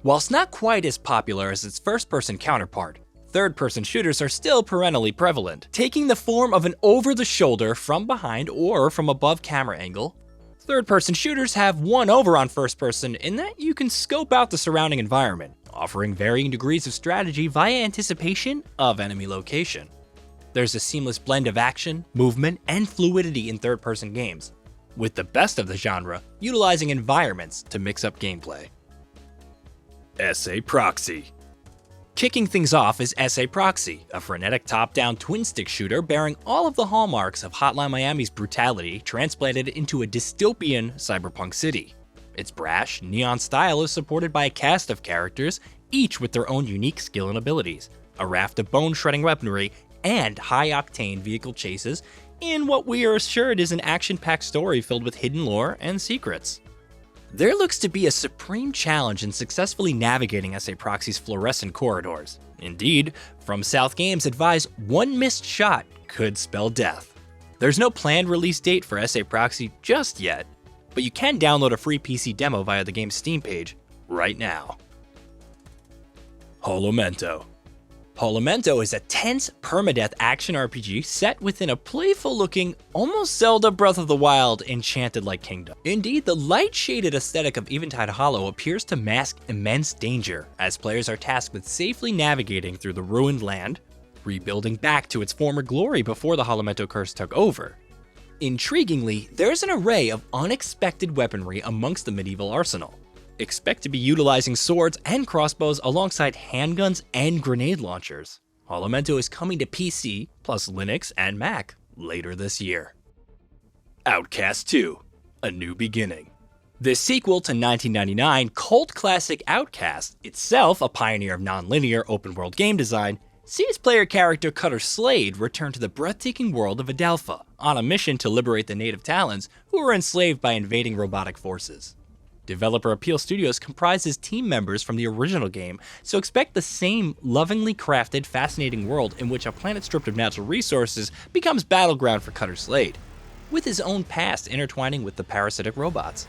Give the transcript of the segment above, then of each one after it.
Whilst not quite as popular as its first-person counterpart, third-person shooters are still perennially prevalent, taking the form of an over-the-shoulder, from behind, or from above camera angle. Third-person shooters have one over on first-person in that you can scope out the surrounding environment, offering varying degrees of strategy via anticipation of enemy location. There's a seamless blend of action, movement, and fluidity in third-person games, with the best of the genre utilizing environments to mix up gameplay. ESSE Proxy. Kicking things off is ESSE Proxy, a frenetic top-down twin-stick shooter bearing all of the hallmarks of Hotline Miami's brutality transplanted into a dystopian cyberpunk city. Its brash, neon style is supported by a cast of characters, each with their own unique skill and abilities, a raft of bone-shredding weaponry, and high-octane vehicle chases in what we are assured is an action-packed story filled with hidden lore and secrets. There looks to be a supreme challenge in successfully navigating ESSE Proxy's fluorescent corridors. Indeed, From South Games advise one missed shot could spell death. There's no planned release date for ESSE Proxy just yet, but you can download a free PC demo via the game's Steam page right now. HOLOMENTO. HOLOMENTO is a tense permadeath action RPG set within a playful-looking, almost Zelda Breath of the Wild enchanted-like kingdom. Indeed, the light-shaded aesthetic of Eventide Hollow appears to mask immense danger, as players are tasked with safely navigating through the ruined land, rebuilding back to its former glory before the HOLOMENTO curse took over. Intriguingly, there's an array of unexpected weaponry amongst the medieval arsenal. Expect to be utilizing swords and crossbows alongside handguns and grenade launchers. HOLOMENTO is coming to PC, plus Linux and Mac, later this year. OUTCAST 2, A New Beginning. The sequel to 1999 cult classic OUTCAST, itself a pioneer of non-linear open-world game design, sees player character Cutter Slade return to the breathtaking world of Adelpha on a mission to liberate the native Talons who were enslaved by invading robotic forces. Developer Appeal Studios comprises team members from the original game, so expect the same lovingly crafted, fascinating world in which a planet stripped of natural resources becomes battleground for Cutter Slade, with his own past intertwining with the parasitic robots.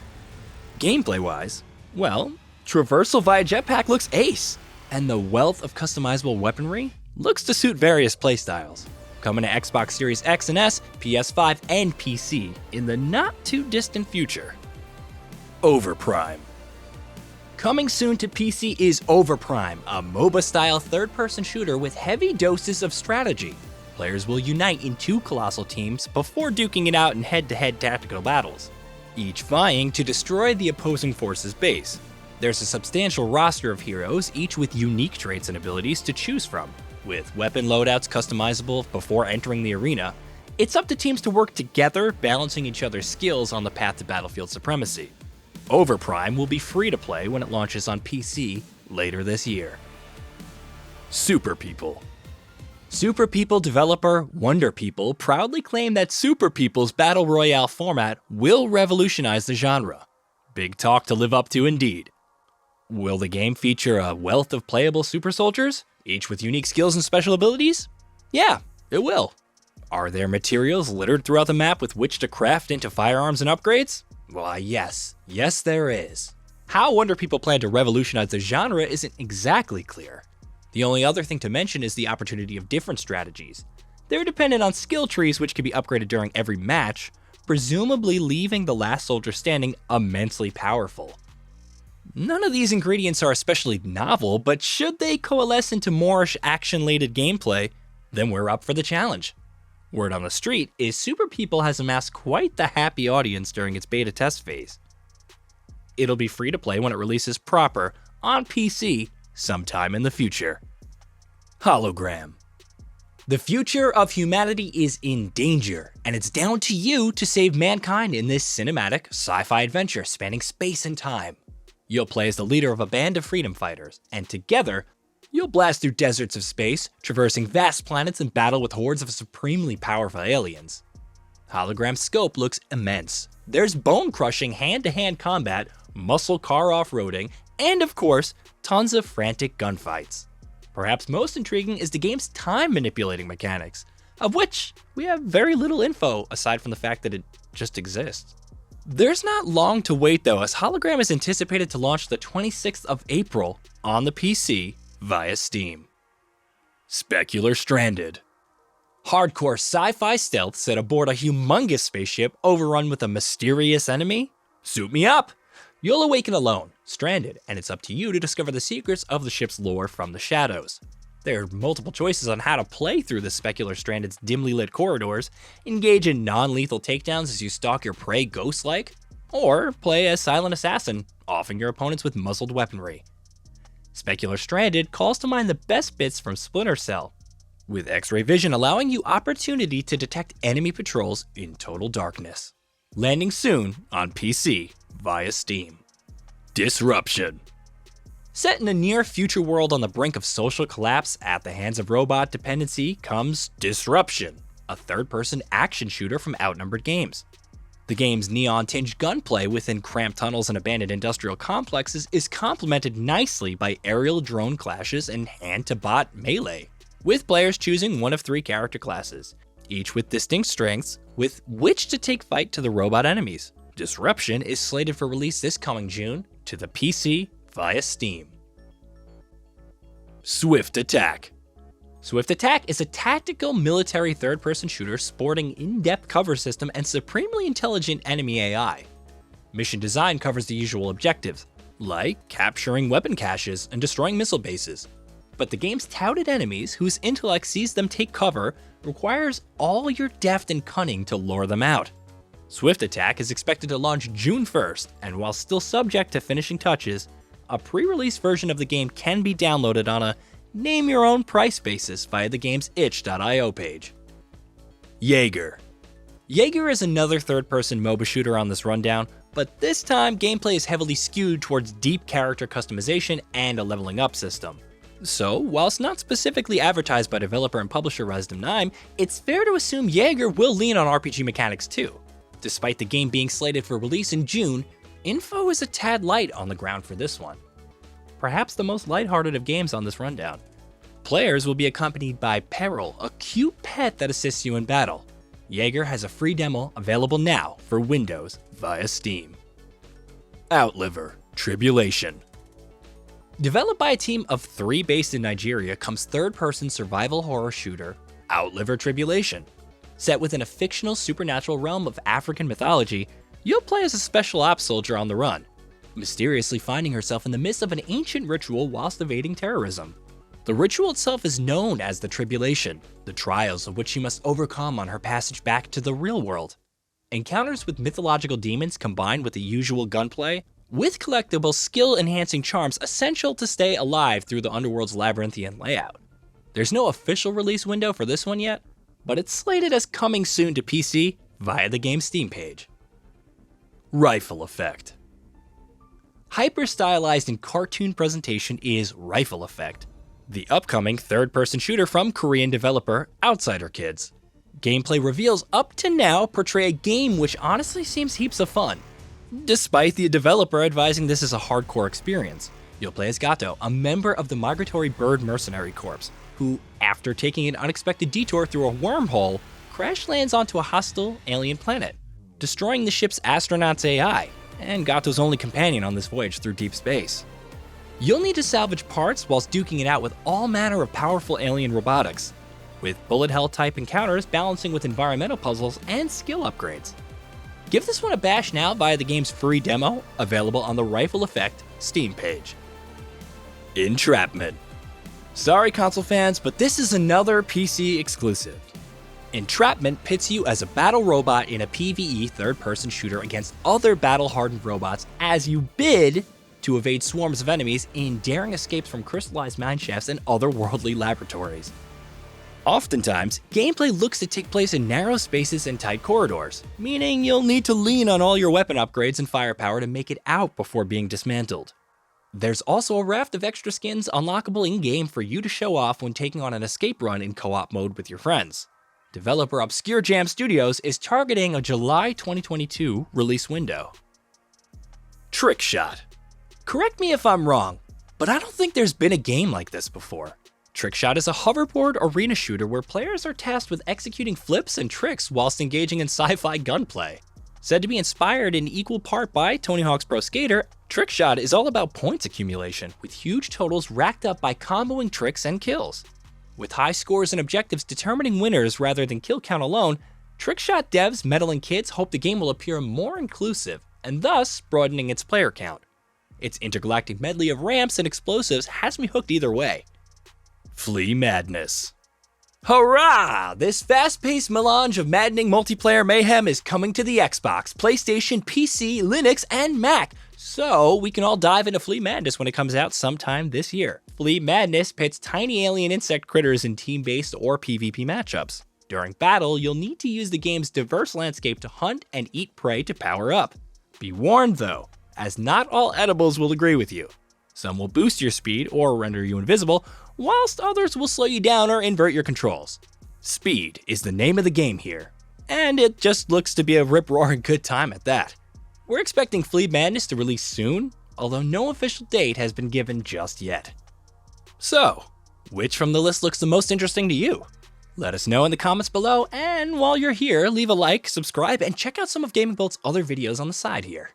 Gameplay-wise, well, traversal via jetpack looks ace, and the wealth of customizable weaponry looks to suit various playstyles. Coming to Xbox Series X and S, PS5, and PC in the not-too-distant future. OVERPRIME. Coming soon to PC is OVERPRIME, a MOBA-style third-person shooter with heavy doses of strategy. Players will unite in two colossal teams before duking it out in head-to-head tactical battles, each vying to destroy the opposing force's base. There's a substantial roster of heroes, each with unique traits and abilities to choose from. With weapon loadouts customizable before entering the arena, it's up to teams to work together, balancing each other's skills on the path to battlefield supremacy. OVERPRIME will be free to play when it launches on PC later this year. Super People. Super People developer Wonder People proudly claim that Super People's Battle Royale format will revolutionize the genre. Big talk to live up to indeed. Will the game feature a wealth of playable super soldiers, each with unique skills and special abilities? Yeah, it will. Are there materials littered throughout the map with which to craft into firearms and upgrades? Why, yes. Yes, there is. How Wonder People plan to revolutionize the genre isn't exactly clear. The only other thing to mention is the opportunity of different strategies. They're dependent on skill trees which can be upgraded during every match, presumably leaving the last soldier standing immensely powerful. None of these ingredients are especially novel, but should they coalesce into more action-laden gameplay, then we're up for the challenge. Word on the street is Super People has amassed quite the happy audience during its beta test phase. It'll be free to play when it releases proper on PC sometime in the future. Hologram. The future of humanity is in danger, and it's down to you to save mankind in this cinematic sci-fi adventure spanning space and time. You'll play as the leader of a band of freedom fighters, and together, you'll blast through deserts of space, traversing vast planets and battle with hordes of supremely powerful aliens. Hologram's scope looks immense. There's bone-crushing hand-to-hand combat, muscle car off-roading, and of course, tons of frantic gunfights. Perhaps most intriguing is the game's time-manipulating mechanics, of which we have very little info aside from the fact that it just exists. There's not long to wait though, as Hologram is anticipated to launch the 26th of April on the PC via Steam. Specular Stranded. Hardcore sci-fi stealth set aboard a humongous spaceship overrun with a mysterious enemy? Suit me up! You'll awaken alone, stranded, and it's up to you to discover the secrets of the ship's lore from the shadows. There are multiple choices on how to play through the Specular Stranded's dimly lit corridors, engage in non-lethal takedowns as you stalk your prey ghost-like, or play as silent assassin, offing your opponents with muzzled weaponry. Specular Stranded calls to mind the best bits from Splinter Cell, with X-ray vision allowing you opportunity to detect enemy patrols in total darkness. Landing soon on PC via Steam. Disruption. Set in a near-future world on the brink of social collapse at the hands of robot dependency comes Disruption, a third-person action shooter from Outnumbered Games. The game's neon-tinged gunplay within cramped tunnels and abandoned industrial complexes is complemented nicely by aerial drone clashes and hand-to-bot melee, with players choosing one of 3 character classes, each with distinct strengths with which to take fight to the robot enemies. Disruption is slated for release this coming June to the PC via Steam. Swift Attack. Swift Attack is a tactical military third-person shooter sporting in-depth cover system and supremely intelligent enemy AI. Mission design covers the usual objectives, like capturing weapon caches and destroying missile bases. But the game's touted enemies, whose intellect sees them take cover, requires all your deft and cunning to lure them out. Swift Attack is expected to launch June 1st, and while still subject to finishing touches, a pre-release version of the game can be downloaded on a name-your-own-price basis via the game's itch.io page. JAEGER. JAEGER is another third-person MOBA shooter on this rundown, but this time gameplay is heavily skewed towards deep character customization and a leveling up system. So, whilst not specifically advertised by developer and publisher Resdom9, it's fair to assume JAEGER will lean on RPG mechanics too. Despite the game being slated for release in June, info is a tad light on the ground for this one. Perhaps the most lighthearted of games on this rundown. Players will be accompanied by Peril, a cute pet that assists you in battle. JAEGER has a free demo available now for Windows via Steam. OUTLIVER, Tribulation. Developed by a team of 3 based in Nigeria comes third-person survival horror shooter OUTLIVER Tribulation. Set within a fictional supernatural realm of African mythology, you'll play as a special ops soldier on the run, mysteriously finding herself in the midst of an ancient ritual whilst evading terrorism. The ritual itself is known as the Tribulation, the trials of which she must overcome on her passage back to the real world. Encounters with mythological demons combined with the usual gunplay, with collectible skill-enhancing charms essential to stay alive through the underworld's labyrinthian layout. There's no official release window for this one yet, but it's slated as coming soon to PC via the game's Steam page. Rifle Effect. Hyper-stylized in cartoon presentation is Rifle Effect, the upcoming third-person shooter from Korean developer Outsider Kids. Gameplay reveals up to now portray a game which honestly seems heaps of fun, despite the developer advising this is a hardcore experience. You'll play as Gato, a member of the Migratory Bird Mercenary Corps, who, after taking an unexpected detour through a wormhole, crash lands onto a hostile alien planet, destroying the ship's astronauts' AI, and Gato's only companion on this voyage through deep space. You'll need to salvage parts whilst duking it out with all manner of powerful alien robotics, with bullet hell type encounters balancing with environmental puzzles and skill upgrades. Give this one a bash now via the game's free demo, available on the Rifle Effect Steam page. Entrapment. Sorry console fans, but this is another PC exclusive. Entrapment pits you as a battle robot in a PvE third-person shooter against other battle-hardened robots as you bid to evade swarms of enemies in daring escapes from crystallized mineshafts and otherworldly laboratories. Oftentimes, gameplay looks to take place in narrow spaces and tight corridors, meaning you'll need to lean on all your weapon upgrades and firepower to make it out before being dismantled. There's also a raft of extra skins unlockable in-game for you to show off when taking on an escape run in co-op mode with your friends. Developer Obscure Jam Studios is targeting a July 2022 release window. TRICKSHOT. Correct me if I'm wrong, but I don't think there's been a game like this before. TRICKSHOT is a hoverboard arena shooter where players are tasked with executing flips and tricks whilst engaging in sci-fi gunplay. Said to be inspired in equal part by Tony Hawk's Pro Skater, TRICKSHOT is all about points accumulation, with huge totals racked up by comboing tricks and kills. With high scores and objectives determining winners rather than kill count alone, TRICKSHOT devs, meddling kids hope the game will appear more inclusive, and thus broadening its player count. Its intergalactic medley of ramps and explosives has me hooked either way. FLEA Madness. Hurrah! This fast-paced melange of maddening multiplayer mayhem is coming to the Xbox, PlayStation, PC, Linux, and Mac, so we can all dive into FLEA Madness when it comes out sometime this year. FLEA Madness pits tiny alien insect critters in team-based or PvP matchups. During battle, you'll need to use the game's diverse landscape to hunt and eat prey to power up. Be warned though, as not all edibles will agree with you. Some will boost your speed or render you invisible, whilst others will slow you down or invert your controls. Speed is the name of the game here, and it just looks to be a rip-roaring good time at that. We're expecting FLEA Madness to release soon, although no official date has been given just yet. So, which from the list looks the most interesting to you? Let us know in the comments below, and while you're here, leave a like, subscribe, and check out some of GamingBolt's other videos on the side here.